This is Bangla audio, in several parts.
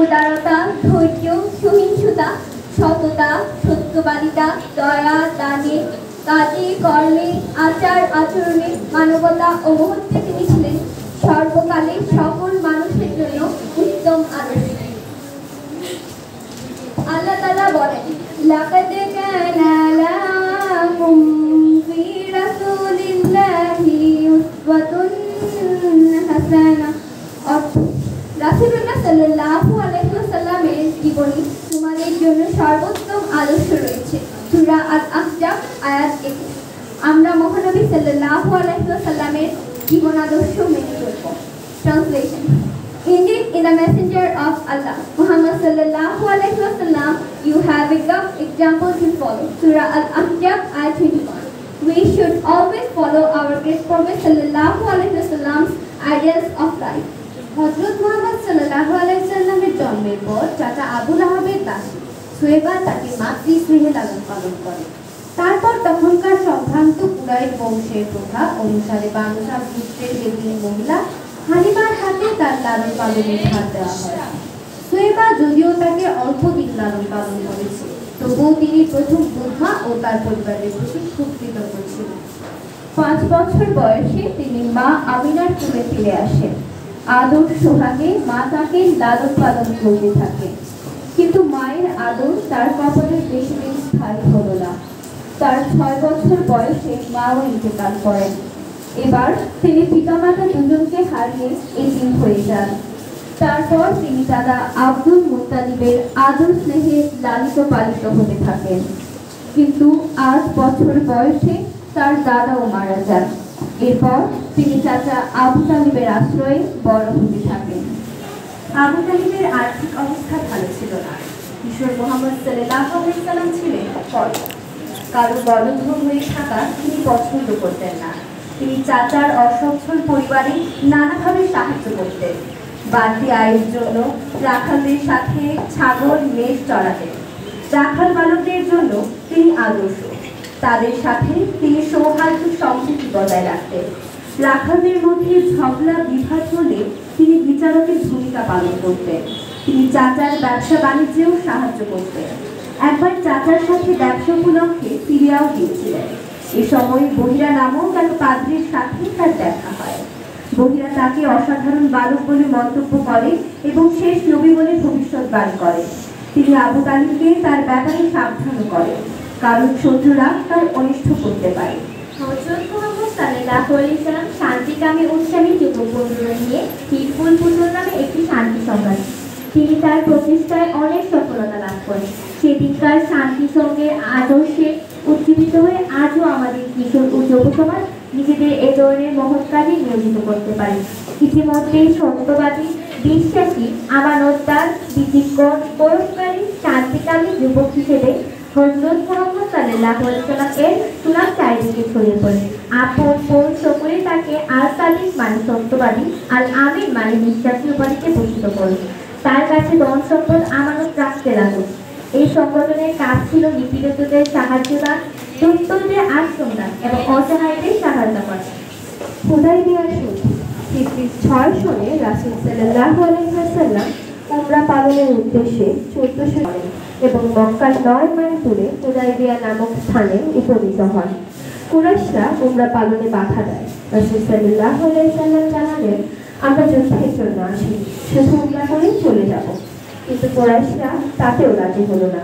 উদারতা, ধৈর্য, সহিষ্ণুতা, সততা, সত্যবাদিতা, দয়া, দানে, কাজে, কর্মে, আচার আচরণে, মানবতা ও মহত্বে তিনি ছিলেন সর্বকালে সকল মানুষের জন্য উত্তম আদর্শ। আল্লাহ তাআলা বলেন, লাকাদ কানা লাকুম ফি রাসূলিল্লাহি উসওয়াতুন হাসানাহ। রাসূলুল্লাহ সাল্লাল্লাহু আলাইহি ওয়াসাল্লামের জীবনী তোমাদের জন্য সর্বোত্তম আদর্শ রয়েছে। সূরা আল-আহজাব আয়াত 21। আমরা মহানবী সাল্লাল্লাহু আলাইহি ওয়াসাল্লামের জীবন আদর্শ মেনে চলব। Translation. Indeed, in the messenger of Allah, Muhammad sallallahu alaihi wasallam, you have become example to follow. Surah Al-Ahzab, ayat 21. We should always follow our great Prophet sallallahu alaihi wasallam's ideals of life. হযরত মুহাম্মদ সাল্লাল্লাহু আলাইহি ওয়াসাল্লামের জন্মের পর চাচা আবু লাহাবের দাসী সুয়েবা তাকে মাতৃস্নেহে লালন পালন করে। তারপর তখনকার সম্ভ্রান্ত কুরাইশ বংশের প্রথা অনুসারে বানু গোত্রের বেদুইন মহিলা হালিমার হাতে তার লালন পালনের ভার দেওয়া হয়। সুয়েবা যদিও তাকে অল্প দিন লালন পালন করেছে, তবুও তিনি প্রথম দুধমা ও তার পরিবারের প্রতি খুব কৃতজ্ঞ ছিলেন। 5 বছর বয়সে তিনি মা আমিনার কোলে ফিরে আসেন। আদর সোহাগে মা তাকে লালন পালন করতে থাকে, কিন্তু মায়ের আদর তার কপালে বেশি দিন স্থায়ী হলো না। তার 6 বছর বয়সে মাও ইন্তেকাল করেন। এবার তিনি পিতামাতা দুজনকে হারিয়ে এতিম হয়ে যান। তারপর তিনি দাদা আব্দুল মুত্তালিবের আদর স্নেহে লালিত পালিত হতে থাকেন, কিন্তু 8 বছর বয়সে তার দাদাও মারা যান। এরপর তিনি চাচা আবু তালিবের আশ্রয়ে বড় হতে থাকেন। আবু তালিবের আর্থিক অবস্থা ভালো ছিল না। কিশোর মুহাম্মদ সাল্লাল্লাহু আলাইহি ওয়াসাল্লাম ছিলেন কারো বলধ হয়ে থাকা তিনি পছন্দ করতেন না। তিনি চাচার অসচ্ছল পরিবারে নানাভাবে সাহায্য করতেন। বাড়তি আয়ের জন্য রাখালদের সাথে ছাগল মেষ চড়াতেন। রাখাল বালকদের জন্য তিনি আদর্শ। তাদের সাথে তিনি সৌহার্দ্য সম্প্রীতি বজায় রাখতেন। রাখালদের মধ্যে ঝগড়া বিভাদ হলে তিনি বিচারকের ভূমিকা পালন করতেন। তিনি চাচার ব্যবসা বাণিজ্যেও সাহায্য করতেন। একবার চাচার সাথে ব্যবসা উপলক্ষে সিরিয়াও গিয়েছিলেন। এ সময় বহিরা নামক এক পাদ্রীর সাথে তার দেখা হয়। বহিরা তাকে অসাধারণ বালক বলে মন্তব্য করে এবং শেষ নবী বলে ভবিষ্যৎবাণী করে। তিনি আবু তালিবকে তার ব্যাপারে সাবধান করেন, কারণ শত্রুরা তার অনিষ্ট করতে পারে। হযরত মুহাম্মদ সাল্লাল্লাহু আলাইহি ওয়াসাল্লাম শান্তিকামী উৎসাহী যুবক বন্ধুরা নিয়ে হিজবুল ফুতুর নামে একটি শান্তি সংগঠন। তিনি তার প্রচেষ্টায় অনেক সফলতা লাভ করেন। সেদিনকার শান্তি সঙ্গে আদর্শে উজ্জীবিত হয়ে আজও আমাদের কিশোর ও যুব সমাজ নিজেদের এ ধরনের মহৎ কাজে নিয়োজিত করতে পারে। ইতিমধ্যে সত্যবাদী, বিশ্বাসী, আমানতদার, বিধিজ্ঞ, পরোপকারী, শান্তিকামী যুবক হিসেবে হযরত মুহাম্মদ সাল্লাল্লাহু আলাইহি ওয়াসাল্লাম এর সুনাম চারিদিকে ছড়িয়ে পড়ে। আপন পর সকলে তাকে আল সাদিক মানে সত্যবাদী, আল আমিন মানে বিশ্বাসী উপাধিতে ভূষিত করে। তার কাছে ধন সম্পদ আমানত রাখতে লাগল। এই সংগঠনের কাজ ছিল নিপীড়িতদের সাহায্য দান, দুস্থদের আশ্রয় দান এবং অসহায়দের সহায়তা করা। হুদায়বিয়ার সন্ধি হিজরি 6 সনে রাসূল সাল্লাল্লাহু আলাইহি ওয়াসাল্লাম উমরা পালনের উদ্দেশ্যে 1400 করেন এবং মক্কার 9 মাইল দূরে হুদায়বিয়া নামক স্থানে উপনীত হন। কুরাইশরা উমরা পালনে বাধা দেয়। রাসূল সাল্লাল্লাহু আলাইহি ওয়াসাল্লাম জানালেন, আমরা যুদ্ধের জন্য আসি, শুধু উমরা করেই চলে যাব। কিন্তু কুরাইশরা তাতেও রাজি হলো না।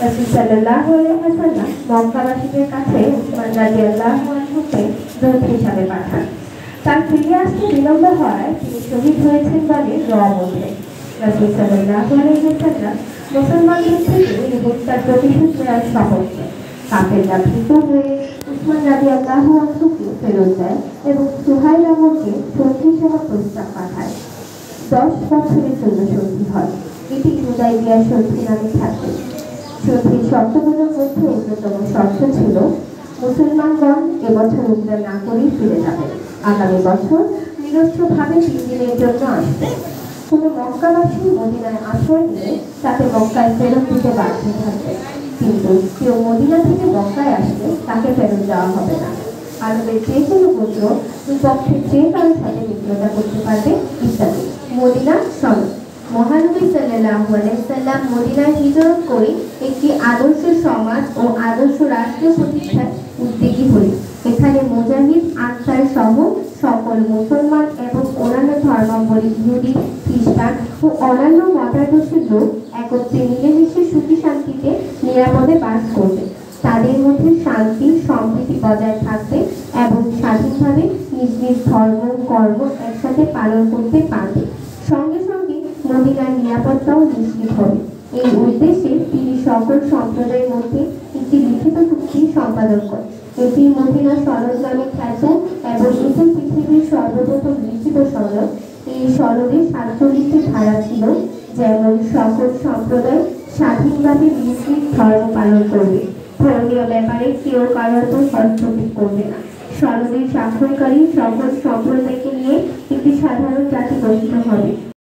রাসূল সাল্লাল্লাহু আলাইহি ওয়াসাল্লাম মক্কাবাসীদের কাছে উসমান রাদিয়াল্লাহু আনহুকে দূত হিসাবে পাঠান। তার ফিরে আসতে বিলম্ব হওয়ায় তিনি শহীদ হয়েছেন বলে রব ওঠে। রাসূল সাল্লাল্লাহু আলাইহি ওয়াসাল্লাম মুসলমানদের থেকে এই হত্যার প্রতিশোধ নেওয়ার শপথ নেন। কাফেররা ভীত হয়ে উসমান রাদিয়াল্লাহু আনহুকে ফেরত দেয় এবং সুহাইল আমরকে সন্ধি সহ প্রস্তাব পাঠায়। 10 বছরের জন্য সন্ধি হয়। এটি হুদায়বিয়ার সন্ধি নামে থাকে। সন্ধির শর্তগুলোর মধ্যে অন্যতম শর্ত ছিল মুসলমানগণ এবছর উমরা না করেই ফিরে যাবে, আগামী বছর নিরস্ত্রভাবে 3 দিনের জন্য আসবে। কোনো মক্কাবাসী মদিনায় আশ্রয় নিয়ে তাকে মক্কায় ফেরত দিতে বাধ্য থাকবে, কিন্তু কেউ মদিনা থেকে মক্কায় আসলে তাকে ফেরত দেওয়া হবে না। আরবের যে কোনো গোত্র দুই পক্ষের যে কারোর সাথে মিত্রতা করতে পারবে ইত্যাদি। মদিনা সনদ মহানবী সাল্লাল্লাহু আলাইহি সাল্লাম মদিনায় হিজরত করে একটি আদর্শ সমাজ ও আদর্শ রাষ্ট্র প্রতিষ্ঠায় উদ্যোগী হলেন। এখানে মুজাহিদ, আনসার সহ সকল মুসলমান এবং অন্যান্য ধর্মাবলম্বী ইহুদি, খ্রিস্টান ও অন্যান্য মতাদর্শের লোক একত্রে মিলেমিশে সুখী শান্তিতে নিরাপদে বাস করবে। তাদের মধ্যে শান্তি সম্প্রীতি বজায় থাকবে এবং স্বাধীনভাবে নিজ নিজ ধর্ম কর্ম একসাথে পালন করতে পারবে। সঙ্গে সঙ্গে মদিনার নিরাপত্তাও নিশ্চিত হবে। এই উদ্দেশ্যে তিনি সকল সম্প্রদায়ের মধ্যে একটি লিখিত চুক্তি সম্পাদন করেন। এটি মদিনা সনদ নামে খ্যাত এবং এটি পৃথিবীর সর্বপ্রথম লিখিত সনদ। এই সনদে ৪৭টি ধারা ছিল, যেমন সকল সম্প্রদায় স্বাধীনভাবে নিজ নিজ ধর্ম পালন করবে, ধর্মীয় ব্যাপারে কেউ কারোর উপর হস্তক্ষেপ করবে না। সনদে স্বাক্ষরকারী সকল সম্প্রদায়কে নিয়ে একটি সাধারণ জাতি গঠিত হবে।